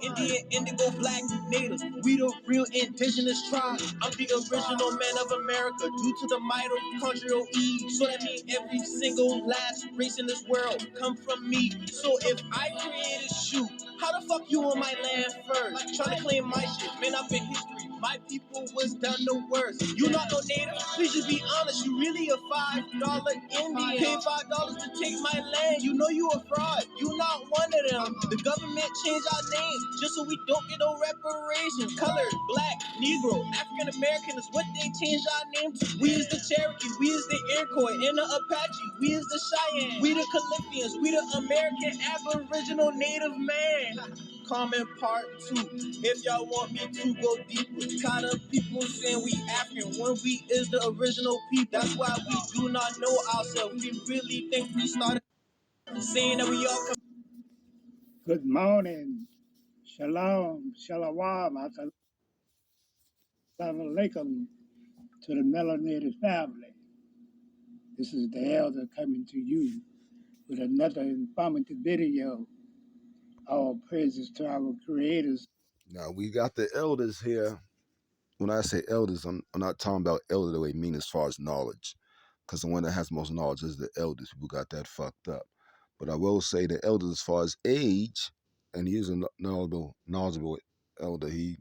Indian, indigo, black, natives. We the real indigenous tribe. I'm the original man of America. Due to the mitochondrial E. So that means every single last race in this world come from me. So if I created shoe, how the fuck you on my land first? Trying to claim my shit, man, I've been history. My people was done the worst. You not no native? Please just be honest. You really a $5 Indian. Pay $5 to take my land. You know you a fraud. You not one of them. The government changed our names just so we don't get no reparations. Colored, black, Negro, African American is what they changed our name to. We is the Cherokee, we is the Iroquois, and the Apache, we is the Cheyenne, we the Calyphians, we the American Aboriginal Native man. Comment part 2. If y'all want me to go deeper, kind of people saying we African when we is the original people. That's why we do not know ourselves. We really think we started saying that we all come. Good morning. Shalom. Shalom. Assalamu alaikum to the melanated family. This is the elder coming to you with another informative video. All praises to our creators. Now we got the elders here. When I say elders, I'm not talking about elder the way I mean as far as knowledge, because the one that has most knowledge is the elders. People got that fucked up. But I will say the elders as far as age, and he is a knowledgeable elder. He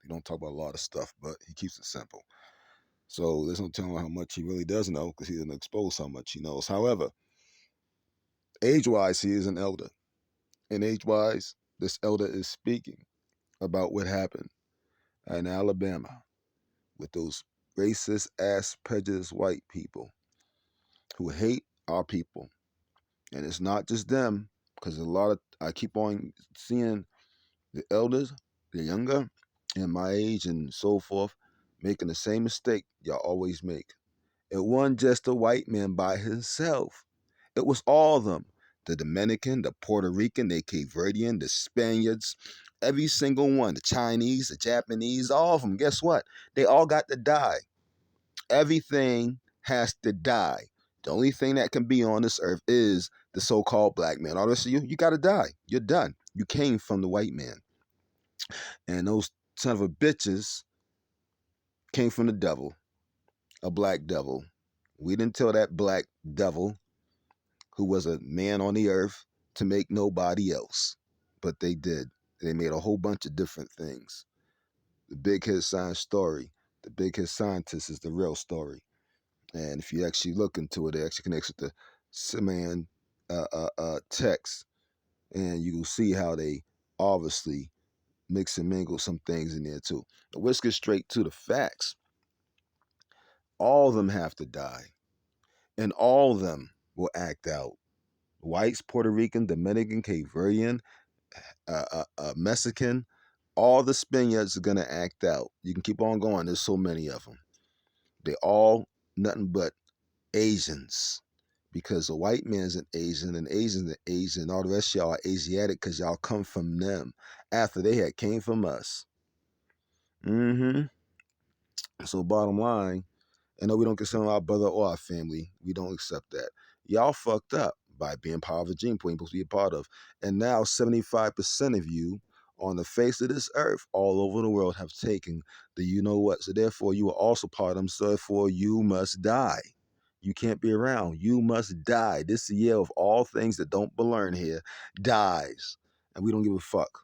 don't talk about a lot of stuff, but he keeps it simple. So there's no telling how much he really does know because he doesn't expose how much he knows. However, age-wise, he is an elder. And age-wise, this elder is speaking about what happened in Alabama with those racist ass prejudiced white people who hate our people. And it's not just them, because I keep on seeing the elders, the younger, and my age and so forth, making the same mistake y'all always make. It wasn't just a white man by himself. It was all of them. The Dominican, the Puerto Rican, the Cape Verdean, the Spaniards, every single one, the Chinese, the Japanese, all of them. Guess what? They all got to die. Everything has to die. The only thing that can be on this earth is the so-called black man. All the rest of you got to die. You're done. You came from the white man. And those son of a bitches came from the devil, a black devil. We didn't tell that black devil, who was a man on the earth, to make nobody else. But they did. They made a whole bunch of different things. The big head science story, the big head scientist is the real story. And if you actually look into it, it actually connects with the Simeon text. And you will see how they obviously mix and mingle some things in there too. But let's get straight to the facts. All of them have to die. And all of them will act out. Whites, Puerto Rican, Dominican, Cape Verdean, Mexican, all the Spaniards are going to act out. You can keep on going. There's so many of them. They all nothing but Asians, because a white man's an Asian, and Asian's an Asian, all the rest of y'all are Asiatic because y'all come from them after they had came from us. So bottom line, I know we don't consider our brother or our family. We don't accept that. Y'all fucked up by being part of a gene pool you're supposed to be a part of. And now 75% of you on the face of this earth all over the world have taken the you know what. So therefore you are also part of them. So therefore you must die. You can't be around. You must die. This year of all things that don't belong here dies. And we don't give a fuck.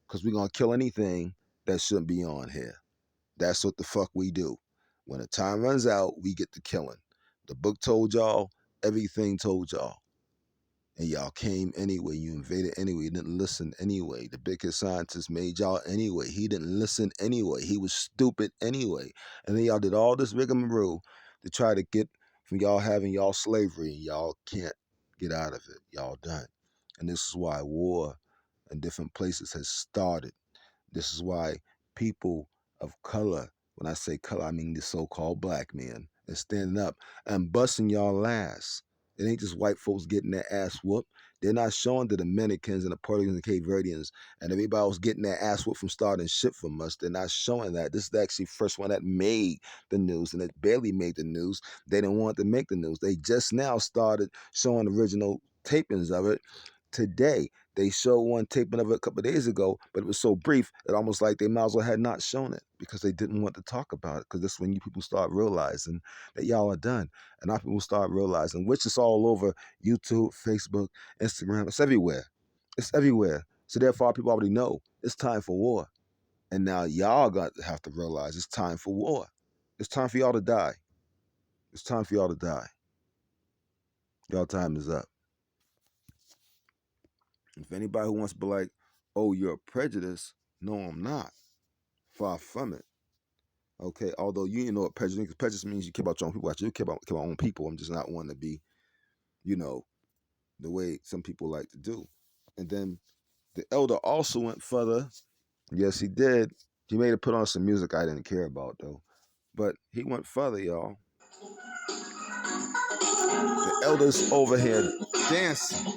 Because we're going to kill anything that shouldn't be on here. That's what the fuck we do. When the time runs out, we get to killing. The book told y'all, everything told y'all. And y'all came anyway. You invaded anyway. You didn't listen anyway. The biggest scientist made y'all anyway. He didn't listen anyway. He was stupid anyway. And then y'all did all this rigmarole to try to get from y'all having y'all slavery. And y'all can't get out of it. Y'all done. And this is why war in different places has started. This is why people of color, when I say color, I mean the so-called black men, is standing up and busting y'all ass. It ain't just white folks getting their ass whooped. They're not showing the Dominicans and the Puerto Ricans and Cape Verdeans and everybody else getting their ass whooped from starting shit from us. They're not showing that. This is actually the first one that made the news, and it barely made the news. They didn't want to make the news. They just now started showing original tapings of it. today. They showed one taping of it a couple of days ago, but it was so brief it almost like they might as well had not shown it because they didn't want to talk about it. Because that's when you people start realizing that y'all are done, and our people start realizing, which is all over YouTube, Facebook, Instagram. It's everywhere. It's everywhere. So therefore, our people already know it's time for war, and now y'all got to have to realize it's time for war. It's time for y'all to die. It's time for y'all to die. Y'all time is up. If anybody who wants to be like, oh, you're prejudiced, no, I'm not. Far from it. Okay, although you know what prejudice means, because prejudice means you care about your own people. Actually, you care about own people. I'm just not one to be, you know, the way some people like to do. And then the elder also went further. Yes, he did. He made it put on some music I didn't care about though. But he went further, y'all. The elder's over here dancing.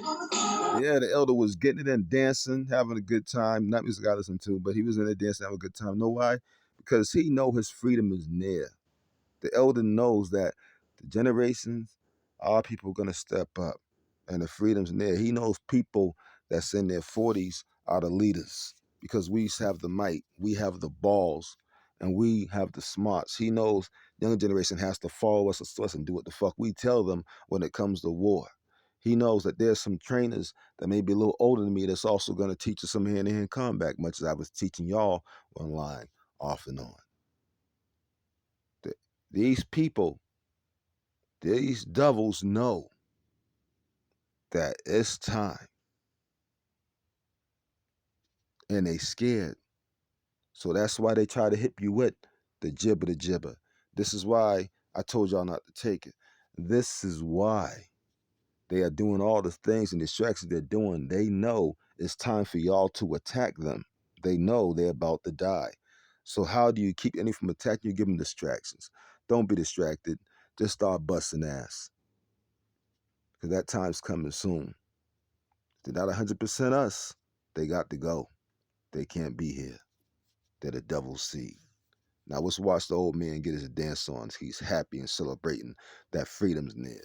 Yeah, the elder was getting it and dancing, having a good time. Not music I listen to, but he was in there dancing, having a good time. Know why? Because he know his freedom is near. The elder knows that the generations, our people are gonna step up, and the freedom's near. He knows people that's in their 40s are the leaders because we have the might, we have the balls, and we have the smarts. He knows the younger generation has to follow us and do what the fuck we tell them when it comes to war. He knows that there's some trainers that may be a little older than me that's also going to teach us some hand-to-hand combat, much as I was teaching y'all online off and on. These people, these devils know that it's time and they scared. So that's why they try to hit you with the jibber the jibber. This is why I told y'all not to take it. This is why they are doing all the things and distractions they're doing. They know it's time for y'all to attack them. They know they're about to die. So how do you keep any from attacking you? Give them distractions. Don't be distracted. Just start busting ass. Because that time's coming soon. They're not 100% us. They got to go. They can't be here. They're the devil's seed. Now let's watch the old man get his dance on. He's happy and celebrating that freedom's near.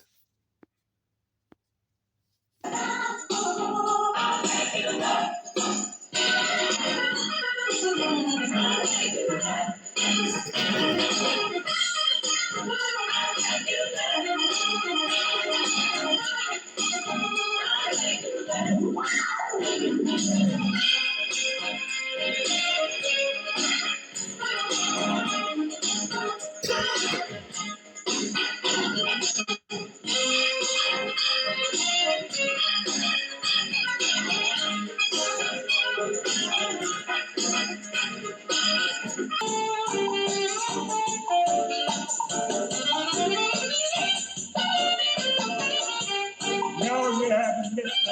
No, you haven't missed,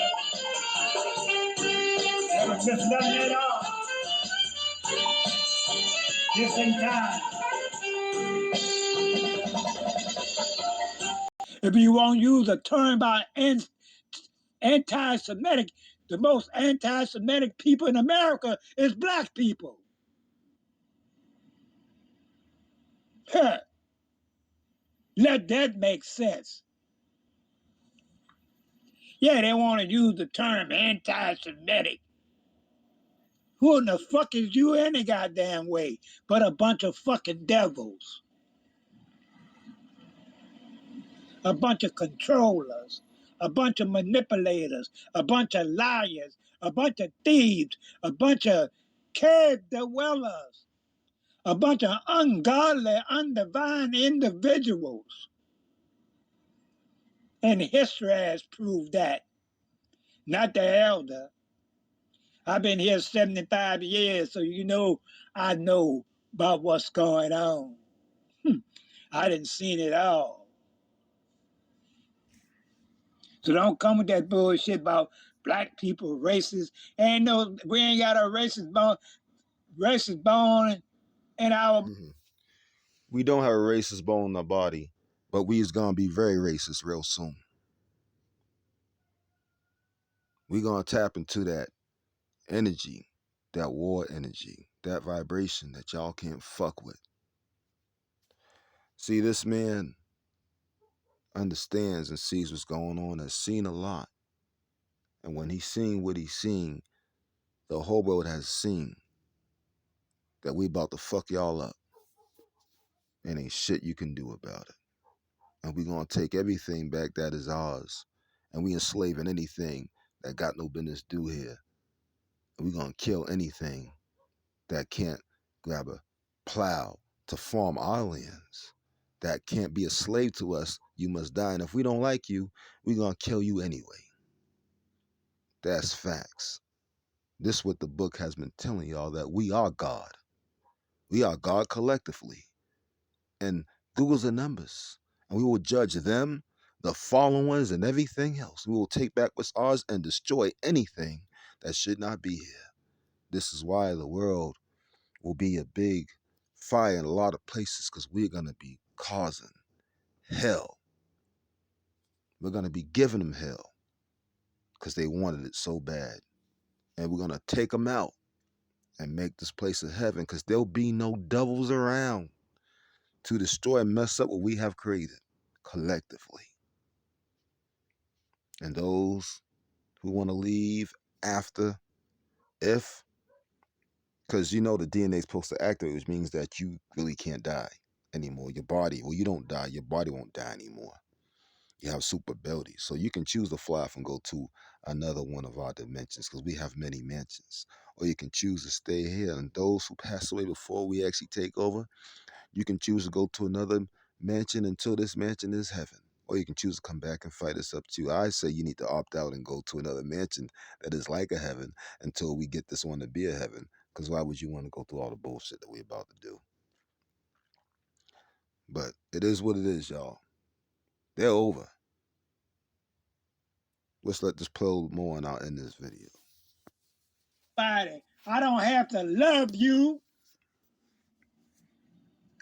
haven't missed nothing at all. Just in time. If you want to use a term about anti-Semitic, the most anti-Semitic people in America is black people. Huh. Let that make sense. Yeah, they want to use the term anti-Semitic. Who in the fuck is you any goddamn way but a bunch of fucking devils? A bunch of controllers, a bunch of manipulators, a bunch of liars, a bunch of thieves, a bunch of cave dwellers, a bunch of ungodly, undivine individuals. And history has proved that. Not the elder. I've been here 75 years, so you know I know about what's going on. I didn't seen it all. So don't come with that bullshit about black people racist. Ain't no, we ain't got a racist bone in our. Mm-hmm. We don't have a racist bone in our body, but we is gonna be very racist real soon. We gonna tap into that energy, that war energy, that vibration that y'all can't fuck with. See, this man understands and sees what's going on, has seen a lot. And when he seen what he seen, the whole world has seen that we about to fuck y'all up. And ain't shit you can do about it. And we gonna take everything back that is ours. And we enslaving anything that got no business do here. And we gonna kill anything that can't grab a plow to farm our lands. That can't be a slave to us. You must die. And if we don't like you, we gonna kill you anyway. That's facts. This is what the book has been telling y'all, that we are God. We are God collectively. And Google's the numbers. And we will judge them, the fallen ones, and everything else. We will take back what's ours and destroy anything that should not be here. This is why the world will be a big fire in a lot of places, because we're going to be causing hell. We're going to be giving them hell because they wanted it so bad. And we're going to take them out and make this place a heaven, because there'll be no devils around to destroy and mess up what we have created collectively. And those who want to leave after, if, because you know the DNA is supposed to activate, which means that you really can't die anymore. Your body, well, you don't die, your body won't die anymore. You have super abilities. So you can choose to fly off and go to another one of our dimensions, because we have many mansions. Or you can choose to stay here. And those who pass away before we actually take over, you can choose to go to another mansion until this mansion is heaven. Or you can choose to come back and fight. It's up to you. I say you need to opt out and go to another mansion that is like a heaven until we get this one to be a heaven. Because why would you want to go through all the bullshit that we're about to do? But it is what it is, y'all. They're over. Let's let this play more and I'll end this video. I don't have to love you.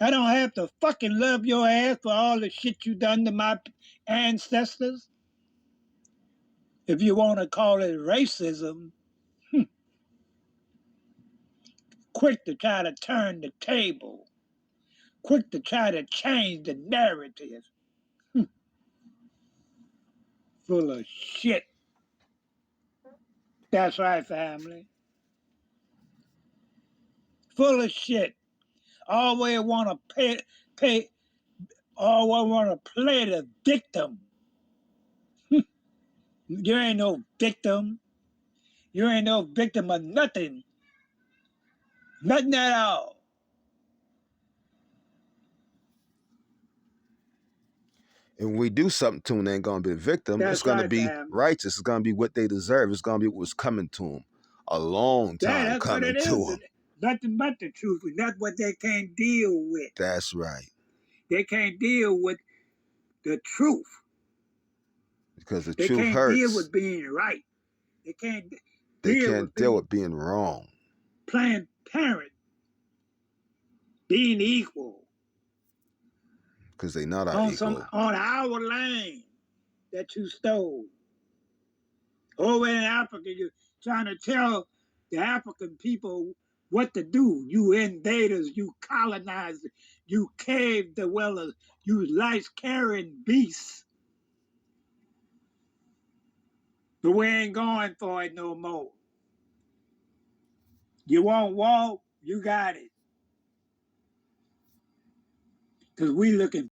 I don't have to fucking love your ass for all the shit you done to my ancestors. If you want to call it racism, quick to try to turn the table, quick to try to change the narrative. Full of shit. That's right, family. Full of shit. Always want to always want to play the victim. You ain't no victim. You ain't no victim of nothing. Nothing at all. And when we do something to them, they ain't going to be a victim. It's That's going to right, be fam. righteous. It's going to be what they deserve. It's going to be what was coming to them. A long Yeah, time that's what coming it to is. them. Nothing but the truth. And that's what they can't deal with. That's right. They can't deal with the truth. Because the They truth can't deal hurts. with being right. They can't They deal can't with deal being with being wrong. Planned Parent, being equal Because they not our equal. on our land that you stole. Over in Africa, you're trying to tell the African people what to do. You invaders, you colonizers, you cave dwellers, you lice carrying beasts. But we ain't going for it no more. You want war? You got it. Because we looking